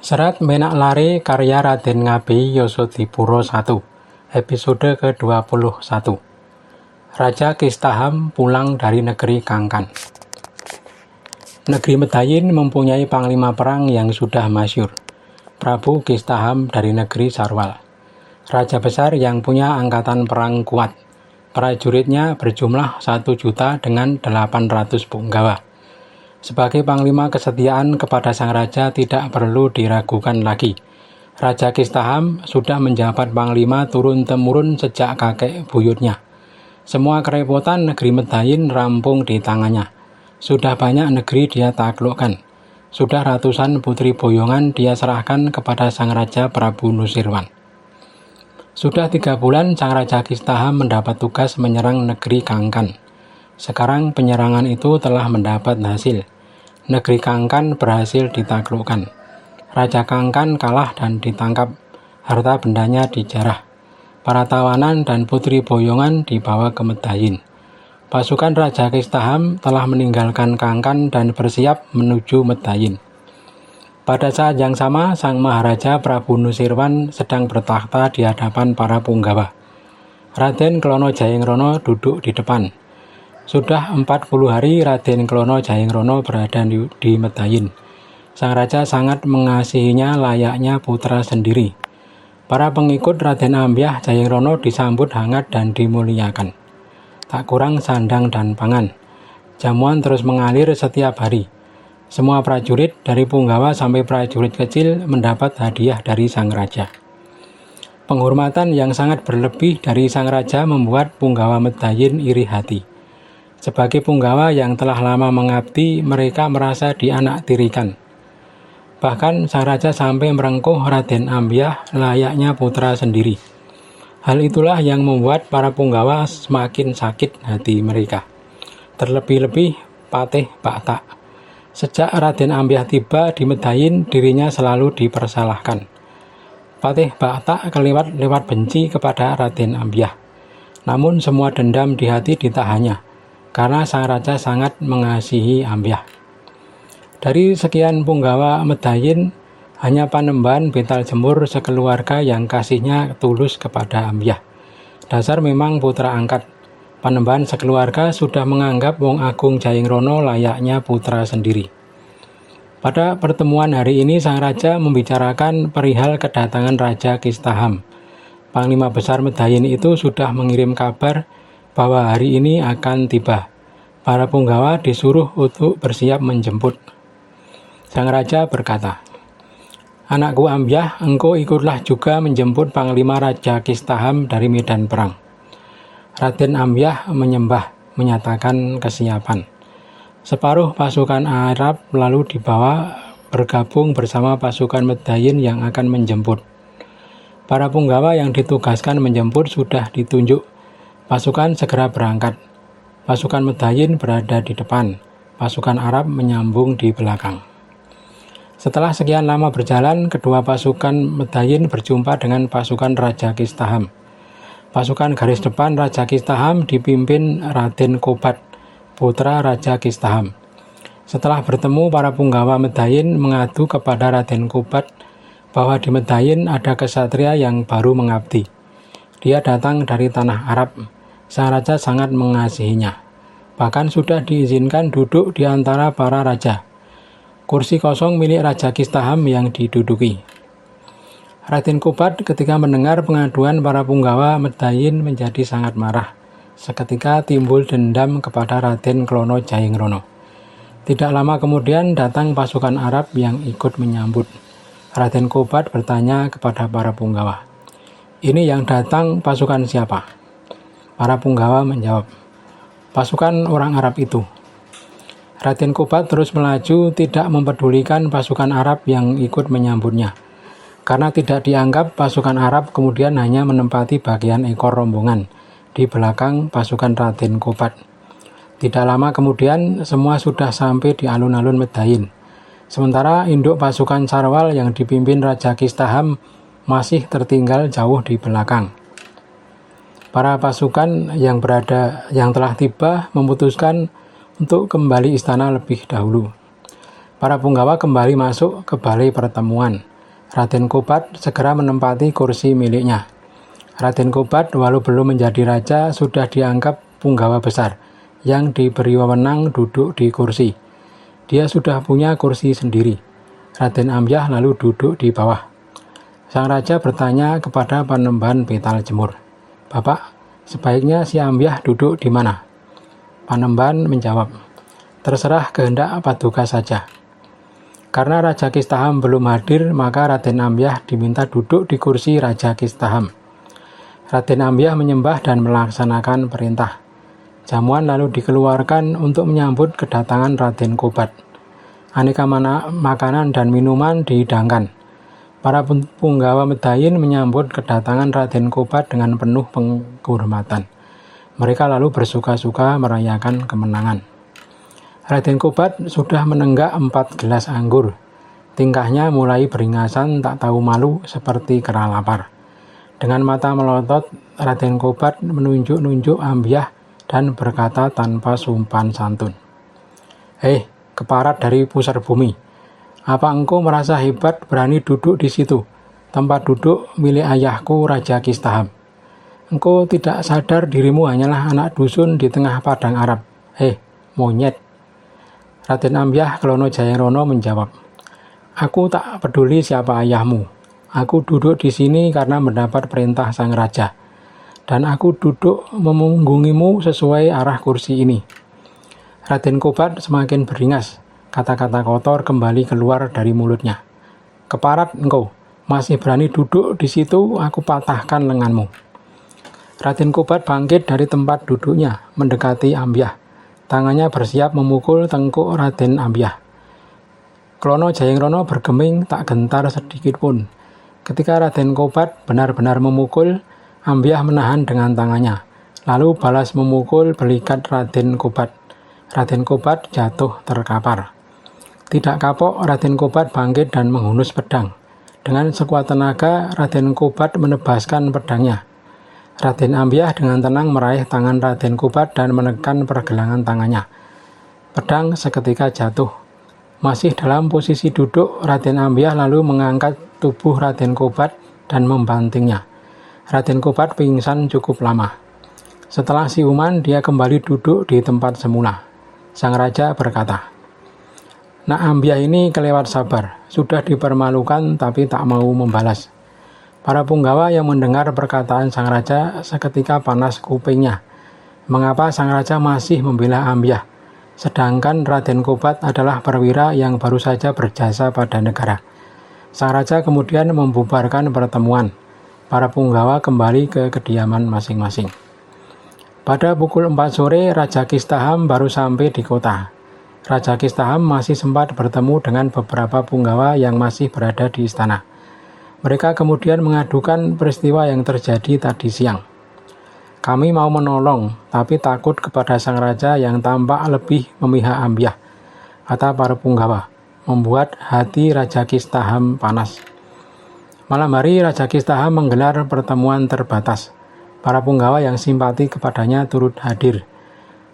Serat Menak Lare karya Raden Ngabei Yosodipuro I, episode ke-21. Raja Kistaham pulang dari negeri Kangkan. Negeri Medayin mempunyai panglima perang yang sudah masyhur, Prabu Kistaham dari negeri Sarwal. Raja besar yang punya angkatan perang kuat. Prajuritnya berjumlah 1 juta dengan 800 punggawa. Sebagai panglima kesetiaan kepada sang raja tidak perlu diragukan lagi. Raja Kistaham sudah menjabat panglima turun-temurun sejak kakek buyutnya. Semua kerepotan negeri Medayin rampung di tangannya. Sudah banyak negeri dia taklukkan. Sudah ratusan putri boyongan dia serahkan kepada sang raja Prabu Nusirwan. Sudah 3 bulan sang raja Kistaham mendapat tugas menyerang negeri Kangkan. Sekarang penyerangan itu telah mendapat hasil. Negeri Kangkan berhasil ditaklukkan. Raja Kangkan kalah dan ditangkap. Harta bendanya dijarah. Para tawanan dan putri boyongan dibawa ke Medayin. Pasukan Raja Kistaham telah meninggalkan Kangkan dan bersiap menuju Medayin. Pada saat yang sama, sang Maharaja Prabu Nusirwan sedang bertakhta di hadapan para punggawa. Raden Klono Jayengrono duduk di depan. Sudah 40 hari Raden Klono Jayengrono berada di Medayin. Sang raja sangat mengasihinya layaknya putra sendiri. Para pengikut Raden Ambyah Jayengrono disambut hangat dan dimuliakan. Tak kurang sandang dan pangan. Jamuan terus mengalir setiap hari. Semua prajurit dari punggawa sampai prajurit kecil mendapat hadiah dari sang raja. Penghormatan yang sangat berlebih dari sang raja membuat punggawa Medayin iri hati. Sebagai punggawa yang telah lama mengabdi, mereka merasa dianaktirikan. Bahkan sang raja sampai merengkuh Raden Ambyah layaknya putra sendiri. Hal itulah yang membuat para punggawa semakin sakit hati mereka. Terlebih-lebih Patih Bakta. Sejak Raden Ambyah tiba di Medayin, dirinya selalu dipersalahkan. Patih Bakta kelewat benci kepada Raden Ambyah. Namun semua dendam di hati ditahannya. Karena sang raja sangat mengasihi Ambyah. Dari sekian punggawa Medayin, hanya Panembahan Betal Jemur sekeluarga yang kasihnya tulus kepada Ambyah. Dasar memang putra angkat. Panembahan sekeluarga sudah menganggap Wong Agung Jayengrono layaknya putra sendiri. Pada pertemuan hari ini sang raja membicarakan perihal kedatangan Raja Kistaham. Panglima besar Medayin itu sudah mengirim kabar bahwa hari ini akan tiba. Para punggawa disuruh untuk bersiap menjemput. Sang raja berkata, "Anakku Ambyah, engkau ikutlah juga menjemput Panglima Raja Kistaham dari medan perang." Raden Ambyah menyembah, menyatakan kesiapan. Separuh pasukan Arab lalu dibawa bergabung bersama pasukan Medayin yang akan menjemput. Para punggawa yang ditugaskan menjemput sudah ditunjuk. Pasukan segera berangkat. Pasukan Medayin berada di depan. Pasukan Arab menyambung di belakang. Setelah sekian lama berjalan, kedua pasukan Medayin berjumpa dengan pasukan Raja Kistaham. Pasukan garis depan Raja Kistaham dipimpin Raden Kobat, putra Raja Kistaham. Setelah bertemu, para punggawa Medayin mengadu kepada Raden Kobat bahwa di Medayin ada kesatria yang baru mengabdi. Dia datang dari tanah Arab. Sang raja sangat mengasihinya. Bahkan sudah diizinkan duduk di antara para raja. Kursi kosong milik Raja Kistaham yang diduduki. Raden Kobat ketika mendengar pengaduan para punggawa Medayin menjadi sangat marah. Seketika timbul dendam kepada Raden Klono Jayengrono. Tidak lama kemudian datang pasukan Arab yang ikut menyambut. Raden Kobat bertanya kepada para punggawa, "Ini yang datang pasukan siapa?" Para punggawa menjawab, "Pasukan orang Arab itu." Raden Kobat terus melaju, tidak mempedulikan pasukan Arab yang ikut menyambutnya. Karena tidak dianggap, pasukan Arab kemudian hanya menempati bagian ekor rombongan di belakang pasukan Raden Kobat. Tidak lama kemudian, semua sudah sampai di alun-alun Medayin. Sementara induk pasukan Sarwal yang dipimpin Raja Kistaham masih tertinggal jauh di belakang. Para pasukan yang telah tiba memutuskan untuk kembali istana lebih dahulu. Para punggawa kembali masuk ke balai pertemuan. Raden Kobat segera menempati kursi miliknya. Raden Kobat walau belum menjadi raja sudah dianggap punggawa besar yang diberi wewenang duduk di kursi. Dia sudah punya kursi sendiri. Raden Ambyah lalu duduk di bawah. Sang raja bertanya kepada Panembahan Betal Jemur, "Bapak, sebaiknya si Ambyah duduk di mana?" Panembahan menjawab, "Terserah kehendak Paduka saja." Karena Raja Kistaham belum hadir, maka Raden Ambyah diminta duduk di kursi Raja Kistaham. Raden Ambyah menyembah dan melaksanakan perintah. Jamuan lalu dikeluarkan untuk menyambut kedatangan Raden Kobat. Aneka makanan dan minuman dihidangkan. Para punggawa Medayin menyambut kedatangan Raden Kobat dengan penuh penghormatan. Mereka lalu bersuka-suka merayakan kemenangan. Raden Kobat sudah menenggak 4 gelas anggur. Tingkahnya mulai beringasan tak tahu malu seperti kera lapar. Dengan mata melotot, Raden Kobat menunjuk-nunjuk Ambyah dan berkata tanpa sumpan santun, "Hei, keparat dari pusar bumi, apa engkau merasa hebat berani duduk di situ, tempat duduk milik ayahku Raja Kistaham? Engkau tidak sadar dirimu hanyalah anak dusun di tengah padang Arab. Hei, monyet." Raden Ambyah Klono Jayengrono menjawab, "Aku tak peduli siapa ayahmu. Aku duduk di sini karena mendapat perintah sang raja. Dan aku duduk memunggungimu sesuai arah kursi ini." Raden Kobat semakin beringas. Kata-kata kotor kembali keluar dari mulutnya. "Keparat engkau, masih berani duduk di situ, aku patahkan lenganmu." Raden Kobat bangkit dari tempat duduknya, mendekati Ambyah. Tangannya bersiap memukul tengkuk Raden Ambyah. Klono Jayengrono bergeming tak gentar sedikit pun. Ketika Raden Kobat benar-benar memukul, Ambyah menahan dengan tangannya, lalu balas memukul belikat Raden Kobat. Raden Kobat jatuh terkapar. Tidak kapok, Raden Kobat bangkit dan menghunus pedang. Dengan sekuat tenaga, Raden Kobat menebaskan pedangnya. Raden Ambyah dengan tenang meraih tangan Raden Kobat dan menekan pergelangan tangannya. Pedang seketika jatuh. Masih dalam posisi duduk, Raden Ambyah lalu mengangkat tubuh Raden Kobat dan membantingnya. Raden Kobat pingsan cukup lama. Setelah siuman, dia kembali duduk di tempat semula. Sang raja berkata, "Nak Ambyah ini kelewat sabar, sudah dipermalukan tapi tak mau membalas." Para punggawa yang mendengar perkataan sang raja seketika panas kupingnya. Mengapa sang raja masih membela Ambyah, sedangkan Raden Kobat adalah perwira yang baru saja berjasa pada negara? Sang raja kemudian membubarkan pertemuan. Para punggawa kembali ke kediaman masing-masing. Pada pukul 4 sore, Raja Kistaham baru sampai di kota. Raja Kistaham masih sempat bertemu dengan beberapa punggawa yang masih berada di istana. Mereka kemudian mengadukan peristiwa yang terjadi tadi siang. "Kami mau menolong, tapi takut kepada sang raja yang tampak lebih memihak Ambyah," kata para punggawa, membuat hati Raja Kistaham panas. Malam hari, Raja Kistaham menggelar pertemuan terbatas. Para punggawa yang simpati kepadanya turut hadir.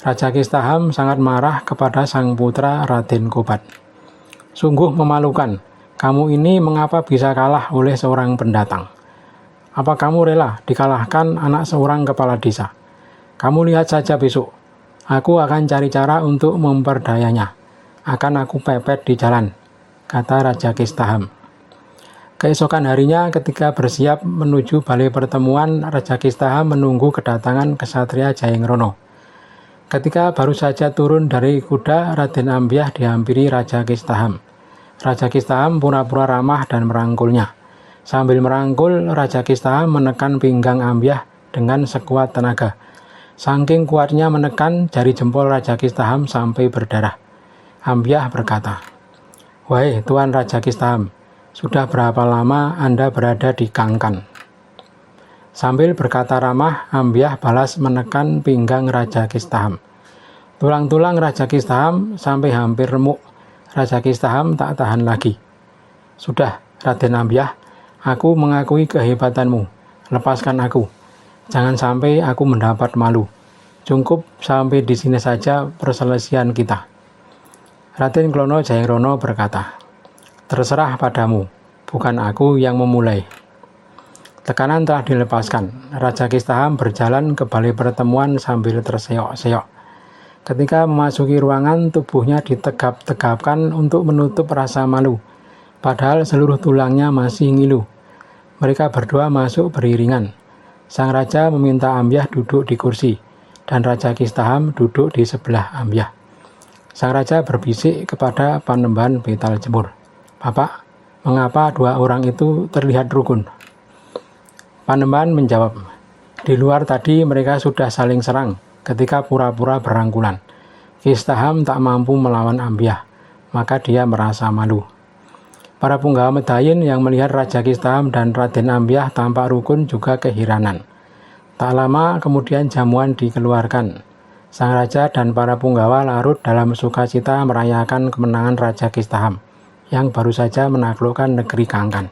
Raja Kistaham sangat marah kepada sang putra Raden Kobat. "Sungguh memalukan, kamu ini mengapa bisa kalah oleh seorang pendatang? Apa kamu rela dikalahkan anak seorang kepala desa? Kamu lihat saja besok. Aku akan cari cara untuk memperdayanya. Akan aku pepet di jalan," kata Raja Kistaham. Keesokan harinya, ketika bersiap menuju balai pertemuan, Raja Kistaham menunggu kedatangan Ksatria Jayengrono. Ketika baru saja turun dari kuda, Raden Ambyah dihampiri Raja Kistaham. Raja Kistaham pura-pura ramah dan merangkulnya. Sambil merangkul, Raja Kistaham menekan pinggang Ambyah dengan sekuat tenaga. Saking kuatnya menekan, jari jempol Raja Kistaham sampai berdarah. Ambyah berkata, "Wahai Tuan Raja Kistaham, sudah berapa lama Anda berada di Kangkan?" Sambil berkata ramah, Ambyah balas menekan pinggang Raja Kistaham. Tulang-tulang Raja Kistaham sampai hampir remuk. Raja Kistaham tak tahan lagi. "Sudah, Raden Ambyah, aku mengakui kehebatanmu. Lepaskan aku. Jangan sampai aku mendapat malu. Cukup sampai di sini saja perselisihan kita." Raden Klono Jayengrono berkata, "Terserah padamu. bukan aku yang memulai. Tekanan telah dilepaskan. Raja Kistaham berjalan ke balai pertemuan sambil terseok-seok. Ketika memasuki ruangan, tubuhnya ditegap-tegapkan untuk menutup rasa malu. Padahal seluruh tulangnya masih ngilu. Mereka berdua masuk beriringan. Sang raja meminta Ambyah duduk di kursi, dan Raja Kistaham duduk di sebelah Ambyah. Sang raja berbisik kepada Panembahan Betal Jemur, "Bapak, mengapa dua orang itu terlihat rukun?" Panembahan menjawab, "Di luar tadi mereka sudah saling serang ketika pura-pura berangkulan. Kistaham tak mampu melawan Ambyah, maka dia merasa malu." Para punggawa Medayin yang melihat Raja Kistaham dan Raden Ambyah tampak rukun juga keheranan. Tak lama kemudian jamuan dikeluarkan. Sang raja dan para punggawa larut dalam sukacita merayakan kemenangan Raja Kistaham yang baru saja menaklukkan negeri Kangkan.